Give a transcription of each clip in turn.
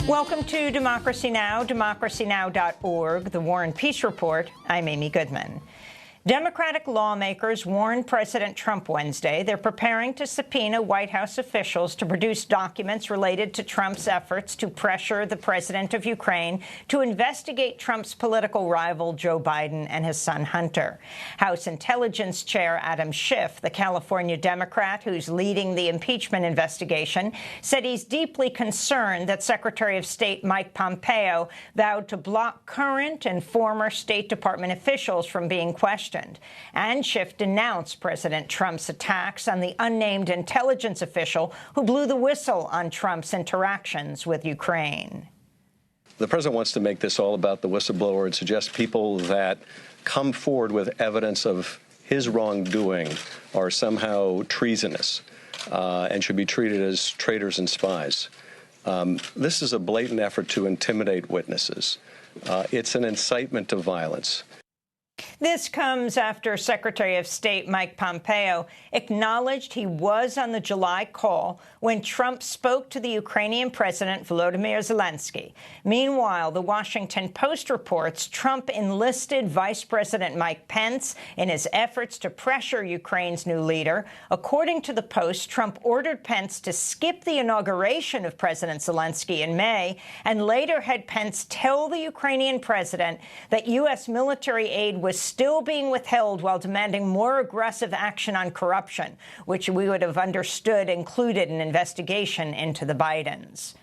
Welcome to Democracy Now!, democracynow.org, the War and Peace Report. I'm Amy Goodman. Democratic lawmakers warned President Trump Wednesday they're preparing to subpoena White House officials to produce documents related to Trump's efforts to pressure the president of Ukraine to investigate Trump's political rival Joe Biden and his son Hunter. House Intelligence Chair Adam Schiff, the California Democrat who's leading the impeachment investigation, said he's deeply concerned that Secretary of State Mike Pompeo vowed to block current and former State Department officials from being questioned. And Schiff denounced President Trump's attacks on the unnamed intelligence official who blew the whistle on Trump's interactions with Ukraine. The president wants to make this all about the whistleblower and suggest people that come forward with evidence of his wrongdoing are somehow treasonous and should be treated as traitors and spies. This is a blatant effort to intimidate witnesses. It's an incitement to violence. This comes after Secretary of State Mike Pompeo acknowledged he was on the July call when Trump spoke to the Ukrainian President Volodymyr Zelensky. Meanwhile, the Washington Post reports Trump enlisted Vice President Mike Pence in his efforts to pressure Ukraine's new leader. According to the Post, Trump ordered Pence to skip the inauguration of President Zelensky in May and later had Pence tell the Ukrainian president that U.S. military aid was still being withheld while demanding more aggressive action on corruption, which we would have understood included an investigation into the Bidens.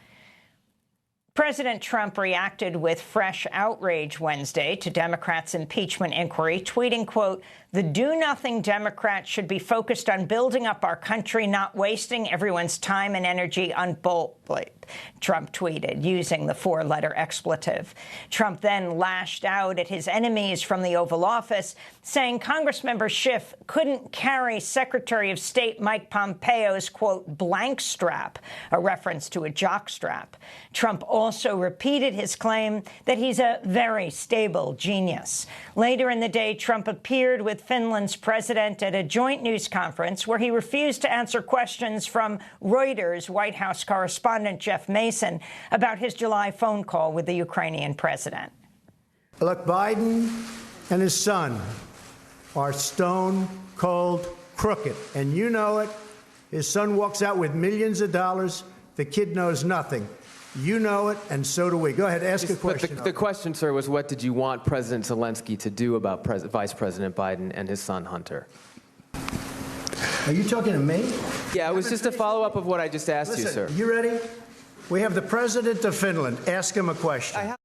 President Trump reacted with fresh outrage Wednesday to Democrats' impeachment inquiry, tweeting, quote, "The do-nothing Democrats should be focused on building up our country, not wasting everyone's time and energy on bullshit," Trump tweeted, using the four-letter expletive. Trump then lashed out at his enemies from the Oval Office, saying Congressmember Schiff couldn't carry Secretary of State Mike Pompeo's, quote, "blank strap," a reference to a jockstrap. Trump also repeated his claim that he's a very stable genius. Later in the day, Trump appeared with Finland's president at a joint news conference where he refused to answer questions from Reuters White House correspondent Jeff Mason about his July phone call with the Ukrainian president. Look, Biden and his son are stone cold crooked, and you know it. His son walks out with millions of dollars. The kid knows nothing. You know it, and so do we. Go ahead, ask a question. But the question, sir, was what did you want President Zelensky to do about Vice President Biden and his son Hunter? Are you talking to me? Yeah, it was just a follow-up of what I just asked you, sir. You ready? We have the president of Finland. Ask him a question.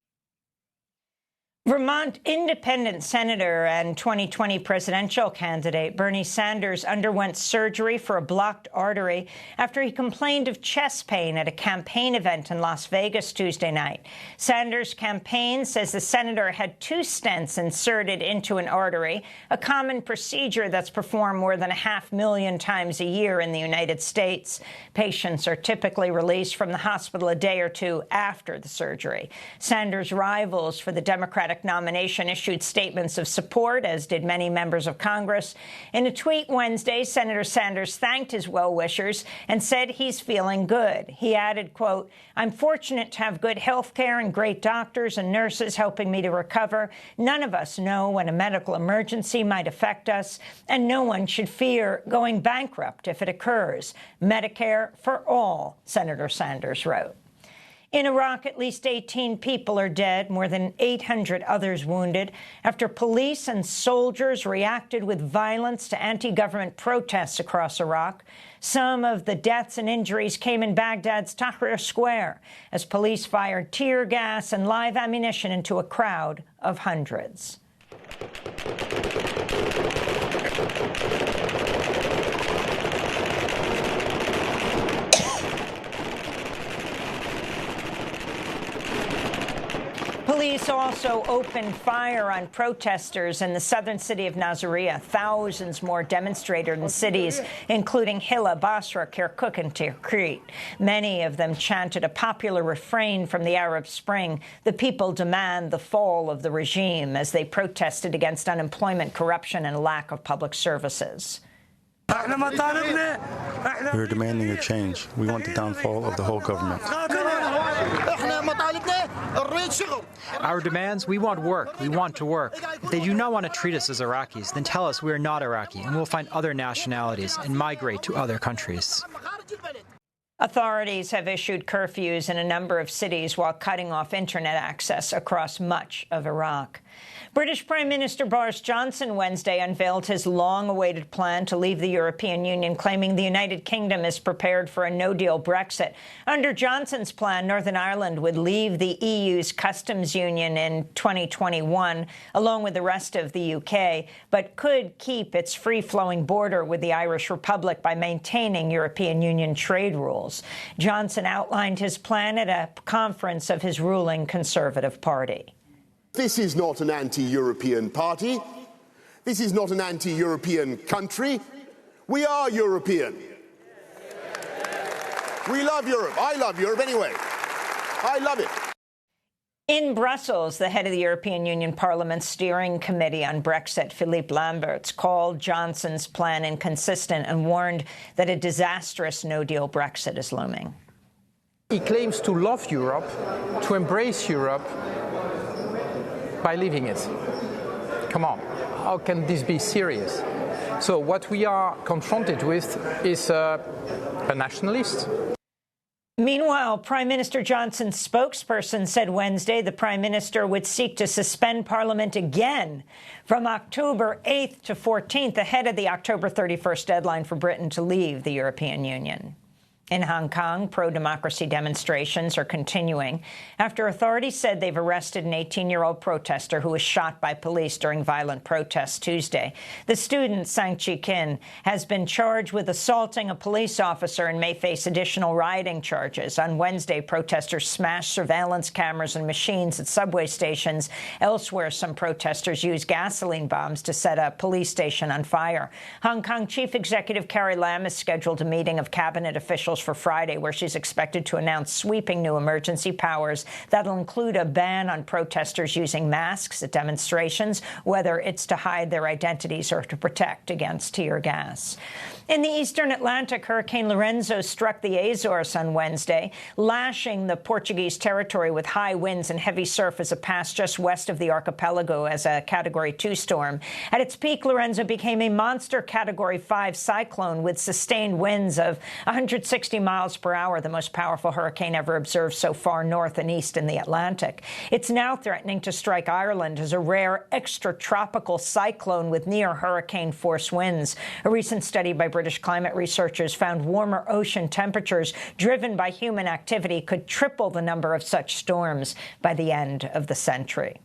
Vermont independent senator and 2020 presidential candidate Bernie Sanders underwent surgery for a blocked artery after he complained of chest pain at a campaign event in Las Vegas Tuesday night. Sanders' campaign says the senator had 2 stents inserted into an artery, a common procedure that's performed more than 500,000 times a year in the United States. Patients are typically released from the hospital a day or two after the surgery. Sanders' rivals for the Democratic nomination issued statements of support, as did many members of Congress. In a tweet Wednesday, Senator Sanders thanked his well-wishers and said he's feeling good. He added, quote, "I'm fortunate to have good health care and great doctors and nurses helping me to recover. None of us know when a medical emergency might affect us, and no one should fear going bankrupt if it occurs. Medicare for all," Senator Sanders wrote. In Iraq, at least 18 people are dead, more than 800 others wounded, after police and soldiers reacted with violence to anti-government protests across Iraq. Some of the deaths and injuries came in Baghdad's Tahrir Square, as police fired tear gas and live ammunition into a crowd of hundreds. Police also opened fire on protesters in the southern city of Nasiriyah. Thousands more demonstrated in cities, including Hilla, Basra, Kirkuk, and Tikrit. Many of them chanted a popular refrain from the Arab Spring: "The people demand the fall of the regime," as they protested against unemployment, corruption, and lack of public services. We're demanding a change. We want the downfall of the whole government. Our demands, we want work. We want to work. If they do not want to treat us as Iraqis, then tell us we are not Iraqi and we'll find other nationalities and migrate to other countries. Authorities have issued curfews in a number of cities while cutting off internet access across much of Iraq. British Prime Minister Boris Johnson Wednesday unveiled his long-awaited plan to leave the European Union, claiming the United Kingdom is prepared for a no-deal Brexit. Under Johnson's plan, Northern Ireland would leave the EU's customs union in 2021, along with the rest of the UK, but could keep its free-flowing border with the Irish Republic by maintaining European Union trade rules. Johnson outlined his plan at a conference of his ruling Conservative Party. This is not an anti-European party. This is not an anti-European country. We are European. We love Europe. I love Europe anyway. I love it. In Brussels, the head of the European Union Parliament's Steering Committee on Brexit, Philippe Lamberts, called Johnson's plan inconsistent and warned that a disastrous no-deal Brexit is looming. He claims to love Europe, to embrace Europe, by leaving it. Come on, how can this be serious? So what we are confronted with is a nationalist. Meanwhile, Prime Minister Johnson's spokesperson said Wednesday the Prime Minister would seek to suspend Parliament again from October 8th to 14th, ahead of the October 31st deadline for Britain to leave the European Union. In Hong Kong, pro-democracy demonstrations are continuing after authorities said they've arrested an 18-year-old protester who was shot by police during violent protests Tuesday. The student, Sang Chi Kin, has been charged with assaulting a police officer and may face additional rioting charges. On Wednesday, protesters smashed surveillance cameras and machines at subway stations. Elsewhere, some protesters used gasoline bombs to set a police station on fire. Hong Kong Chief Executive Carrie Lam has scheduled a meeting of cabinet officials for Friday, where she's expected to announce sweeping new emergency powers that'll include a ban on protesters using masks at demonstrations, whether it's to hide their identities or to protect against tear gas. In the eastern Atlantic, Hurricane Lorenzo struck the Azores on Wednesday, lashing the Portuguese territory with high winds and heavy surf as it passed just west of the archipelago as a Category 2 storm. At its peak, Lorenzo became a monster Category 5 cyclone with sustained winds of 160 miles per hour, the most powerful hurricane ever observed so far north and east in the Atlantic. It's now threatening to strike Ireland as a rare extratropical cyclone with near-hurricane force winds. A recent study by British climate researchers found warmer ocean temperatures driven by human activity could triple the number of such storms by the end of the century.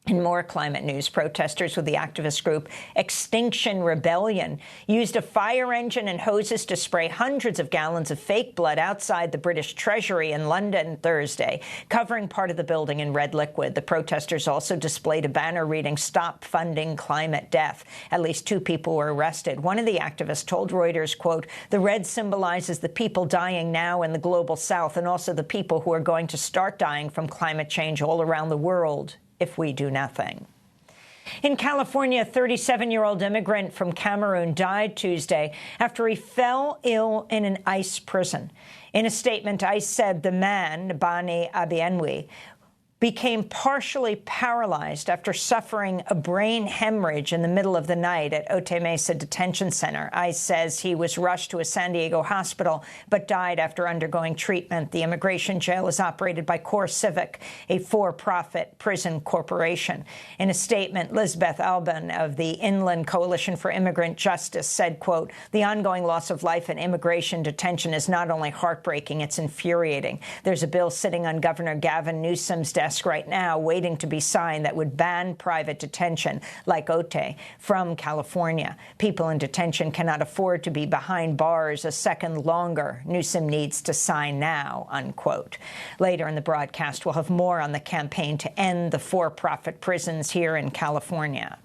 In more climate news, protesters with the activist group Extinction Rebellion used a fire engine and hoses to spray hundreds of gallons of fake blood outside the British Treasury in London Thursday, covering part of the building in red liquid. The protesters also displayed a banner reading, "Stop Funding Climate Death." At least 2 people were arrested. One of the activists told Reuters, quote, "The red symbolizes the people dying now in the global south and also the people who are going to start dying from climate change all around the world if we do nothing." In California, a 37-year-old immigrant from Cameroon died Tuesday after he fell ill in an ICE prison. In a statement, ICE said the man, Bani Abienwe, became partially paralyzed after suffering a brain hemorrhage in the middle of the night at Otay Mesa Detention Center. ICE says he was rushed to a San Diego hospital but died after undergoing treatment. The immigration jail is operated by CoreCivic, a for-profit prison corporation. In a statement, Lisbeth Alban of the Inland Coalition for Immigrant Justice said, quote, "The ongoing loss of life in immigration detention is not only heartbreaking, it's infuriating. There's a bill sitting on Governor Gavin Newsom's desk right now waiting to be signed that would ban private detention, like Otay, from California. People in detention cannot afford to be behind bars a second longer. Newsom needs to sign now," unquote. Later in the broadcast, we'll have more on the campaign to end the for-profit prisons here in California.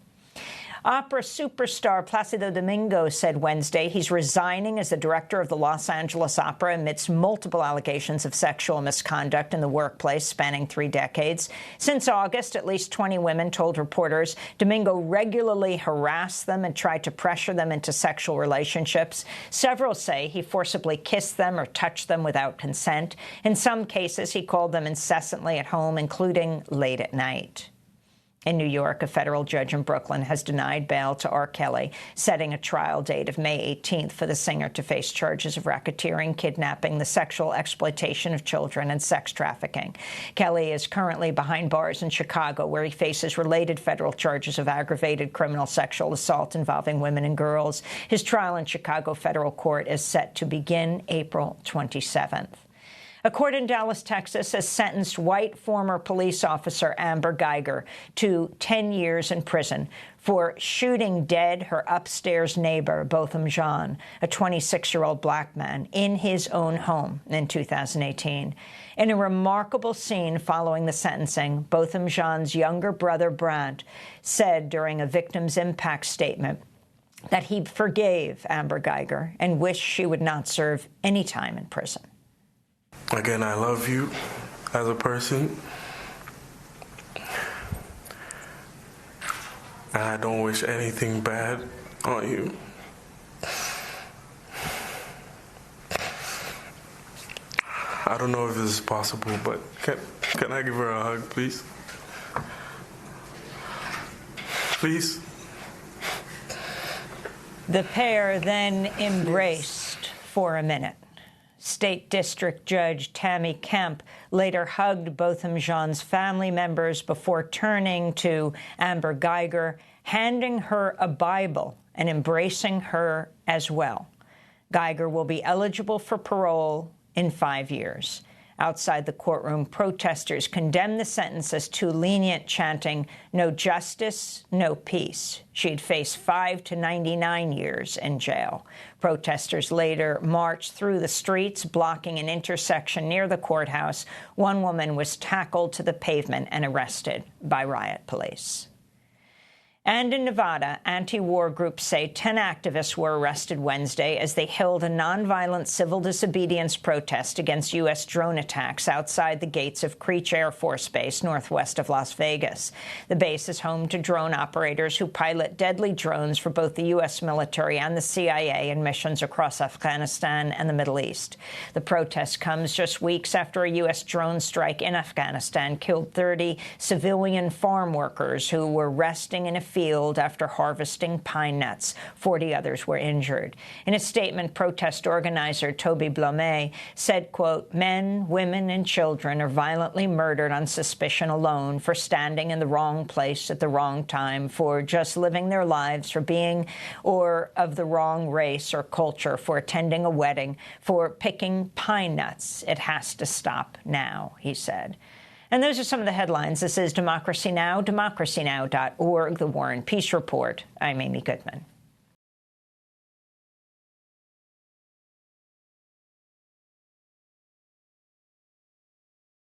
Opera superstar Placido Domingo said Wednesday he's resigning as the director of the Los Angeles Opera amidst multiple allegations of sexual misconduct in the workplace spanning 3 decades. Since August, at least 20 women told reporters Domingo regularly harassed them and tried to pressure them into sexual relationships. Several say he forcibly kissed them or touched them without consent. In some cases, he called them incessantly at home, including late at night. In New York, a federal judge in Brooklyn has denied bail to R. Kelly, setting a trial date of May 18th for the singer to face charges of racketeering, kidnapping, the sexual exploitation of children, and sex trafficking. Kelly is currently behind bars in Chicago, where he faces related federal charges of aggravated criminal sexual assault involving women and girls. His trial in Chicago federal court is set to begin April 27th. A court in Dallas, Texas, has sentenced white former police officer Amber Guyger to 10 years in prison for shooting dead her upstairs neighbor, Botham Jean, a 26-year-old black man, in his own home in 2018. In a remarkable scene following the sentencing, Botham Jean's younger brother, Brandt, said during a victim's impact statement that he forgave Amber Guyger and wished she would not serve any time in prison. Again, I love you as a person, and I don't wish anything bad on you. I don't know if this is possible, but can I give her a hug, please? Please? The pair then embraced for a minute. State District Judge Tammy Kemp later hugged Botham Jean's family members before turning to Amber Guyger, handing her a Bible and embracing her as well. Guyger will be eligible for parole in 5 years. Outside the courtroom, protesters condemned the sentence as too lenient, chanting, "No justice, no peace." She'd face 5 to 99 years in jail. Protesters later marched through the streets, blocking an intersection near the courthouse. One woman was tackled to the pavement and arrested by riot police. And in Nevada, anti-war groups say 10 activists were arrested Wednesday as they held a nonviolent civil disobedience protest against U.S. drone attacks outside the gates of Creech Air Force Base northwest of Las Vegas. The base is home to drone operators who pilot deadly drones for both the U.S. military and the CIA in missions across Afghanistan and the Middle East. The protest comes just weeks after a U.S. drone strike in Afghanistan killed 30 civilian farm workers who were resting in a field after harvesting pine nuts. 40 others were injured. In a statement, protest organizer Toby Blomé said, quote, "Men, women, and children are violently murdered on suspicion alone, for standing in the wrong place at the wrong time, for just living their lives, for being or of the wrong race or culture, for attending a wedding, for picking pine nuts. It has to stop now," he said. And those are some of the headlines. This is Democracy Now!, democracynow.org, The War and Peace Report. I'm Amy Goodman.